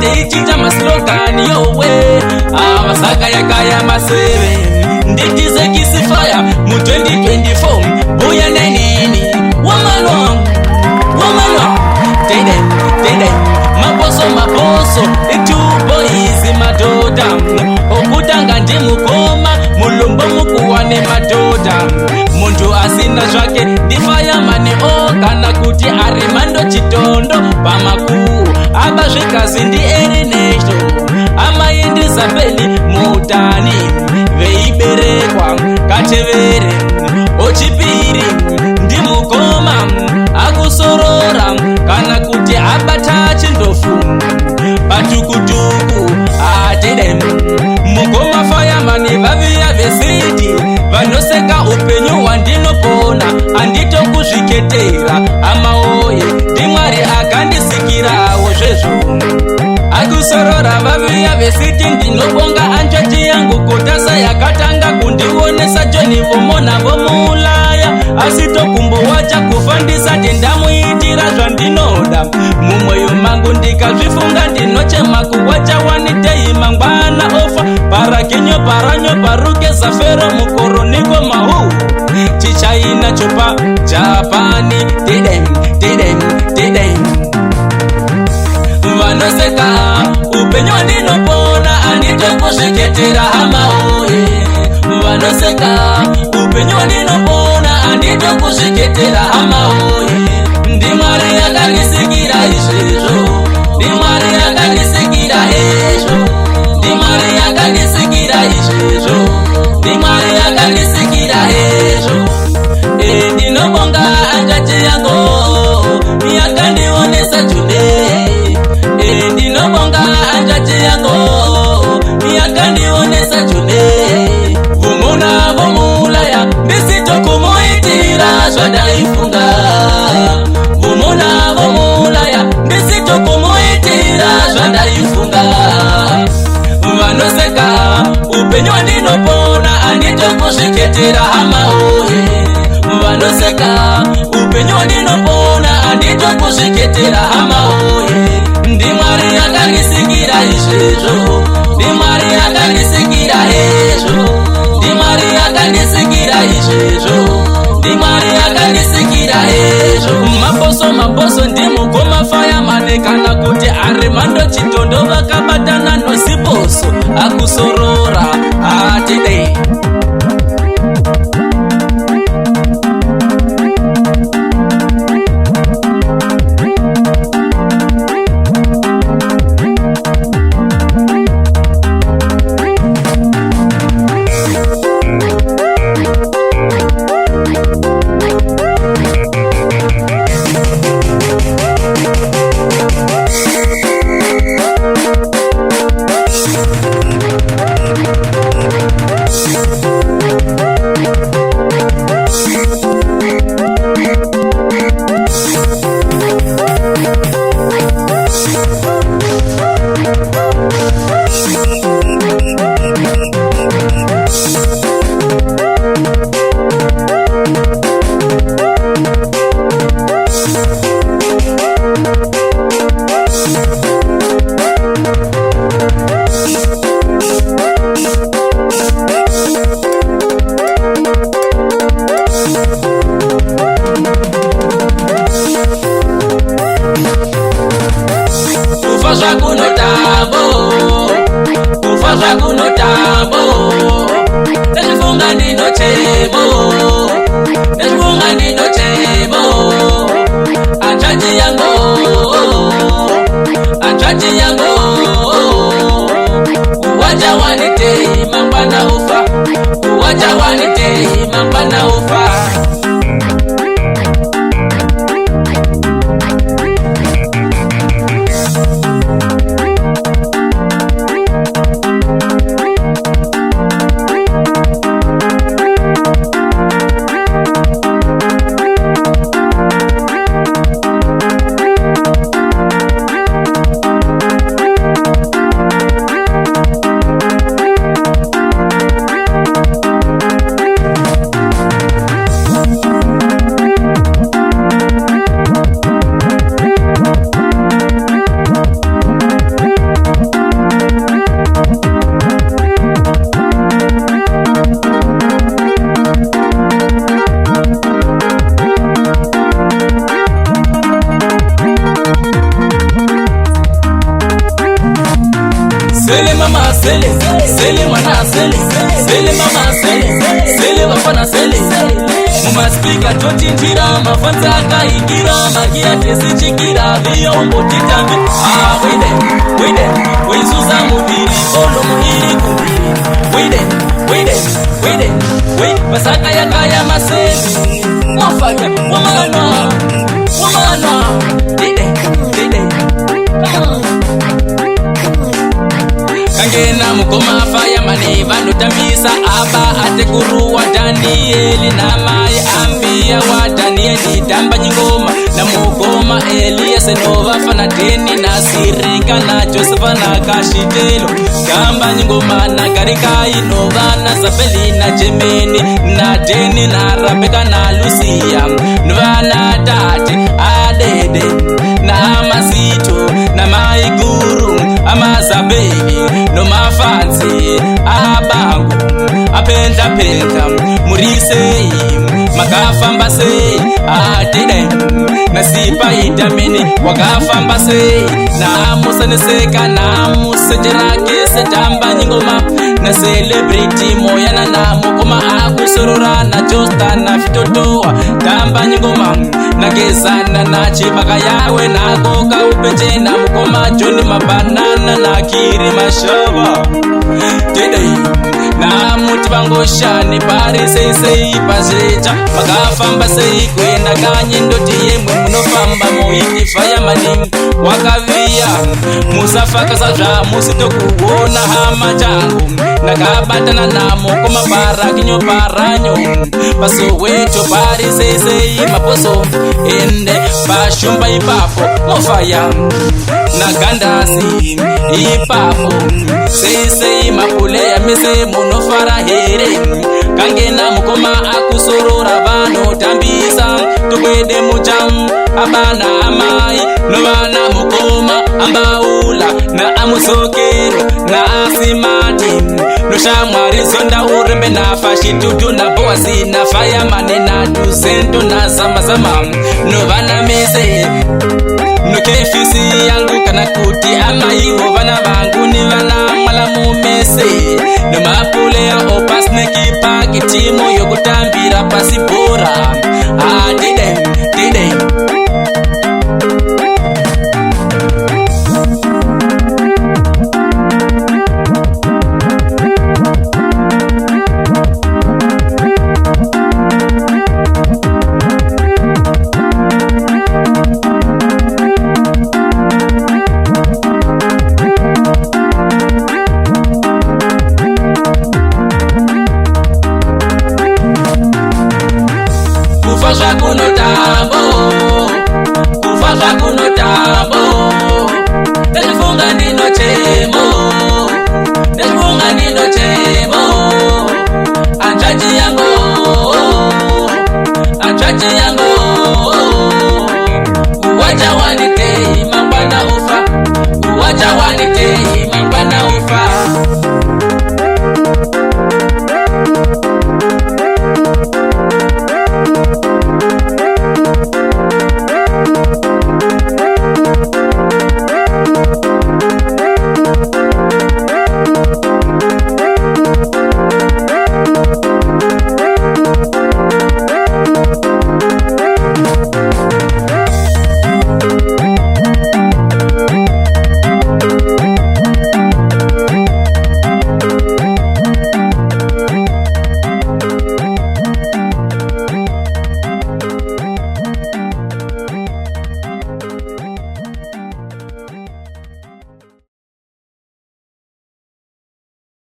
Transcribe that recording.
ndeichita maslogani yowe avasaka yakaya maseve nditize kisifaya mu 2024 buya nenini womanwa tede maboso itubo izi madoda okutanga ndimukoma mulombo mukuwane madoda muntu asina zvake ndifayamane kana kuti ari mando chitondo pamakuu aba zvikazi ndi erinesto amaindizabeli mutani veiberekwa katevere ochipiri ndimukoma akusorora kana kuti abata chindofu patukutuku atede mukoma fayamani vaviya vesiti vanoseka upenyu hwandinopona anditokuzviketera amaoye ndimwari akandisikirawo zvezvo akusorora vaviya vesiti ndinobonga anjoti yangu kotasa yakatanga kundionesa joni vomona vomuulaya asi tokumbo wacha kufandisa tendamuitira zvandinoda mumwoyo mangu ndikazvifunga ndinochema kuwacha wanitei mangwana ofa parakenyo paruke zafero mukoroniko mahu chichaina chopa japani tidem vanoseka upenyu ndinopona anditokuzviketera hamaoye vanoseka upenyu ndinopona anditokuzviketera hamaoye ndimwari yakandisikira izvezvo ndimwari yakandisikira ezvo ndimwari yakandisikira izvezvo ndimwari yakandisikira ezvo ndinobonga anjati yango yakandionesa june ndinobonga anjati yango yakandionesa june vomona vomuulaya ndisitokumuitira zvandaifunga vomona vomuulaya ndisitokumuitira zvandaifunga vanoseka upenyu ndinopona anditokuzviketera hamaoye vanoseka upenyu ndinopona anditokuzviketera hamaoye ndimwari yakandisikira izvezvo ndimwari yakandisikira ezvo ndimwari yakandisikira izvezvo ndimwari yakandisikira ezvo maboso ndimukoma fayamane kana kuti ari mando chitondo vakabatana nosiposo akusorora atidei kufa zvakunotambo nezvifunga ndinochemo anjati yango uwaja wanitei mangwana ufa uwaja wanitei mangwana ufa mumaspika totinjira mafanza akaingira magia tesichikira viyombo titambi wide wezuza mubiri olo muhiri kubiri wide masaka yakaya masemi mwafaka wamanwa dide kangena mukoma faya mani vanotambisa aba atekuruwa Danieli na mai ambia wa Danieli tamba nyingoma na mugoma Eliase nova fana Deni na Sirika na Josefa na Kashitelo tamba nyingoma na Garikai nova na Zabeli na Jemeni na Deni na Rebeka na Lucia nova na Tate Adede na Amazito na Maiguru Amazabeli no mafanzi abangu apenda murisei makafambase atide nasipa itamini wakafambase na musaneseka na musejerake setamba nyingoma na celebrity moyana na mukoma akusorora na Josta na Fitotoa tamba nyingoma na gezana na chibaka yawe na koka upeche na mukoma John mabanana na Kiri mashava Tidei na muti vangoshani pari sei pazecha makafamba sei kwenda kanye ndoti yemwe munofamba moiti faya maningi wakavia musafaka sazva musitokuona hama changu nakabatana namo komabara kinyoparanyo pasoweto pari sei maposo ende pashumba ipapo mofaya na gandasi ipapo sei mapule ya mise munofara here kangena mukoma akusorora vano tambisa tukwede mujamu abana amai novana mukoma ambaula na amusokero na asimati noshamwari zonda urembe na fashitutu na boasi na faya mane na dusento na zamazama novana mise nokefisi yangu kana kuti amaivo vana vangu ni vana mala mumese nomapule ya opasneki pakitimo yokutambira pasipora dide kufa kuno tambo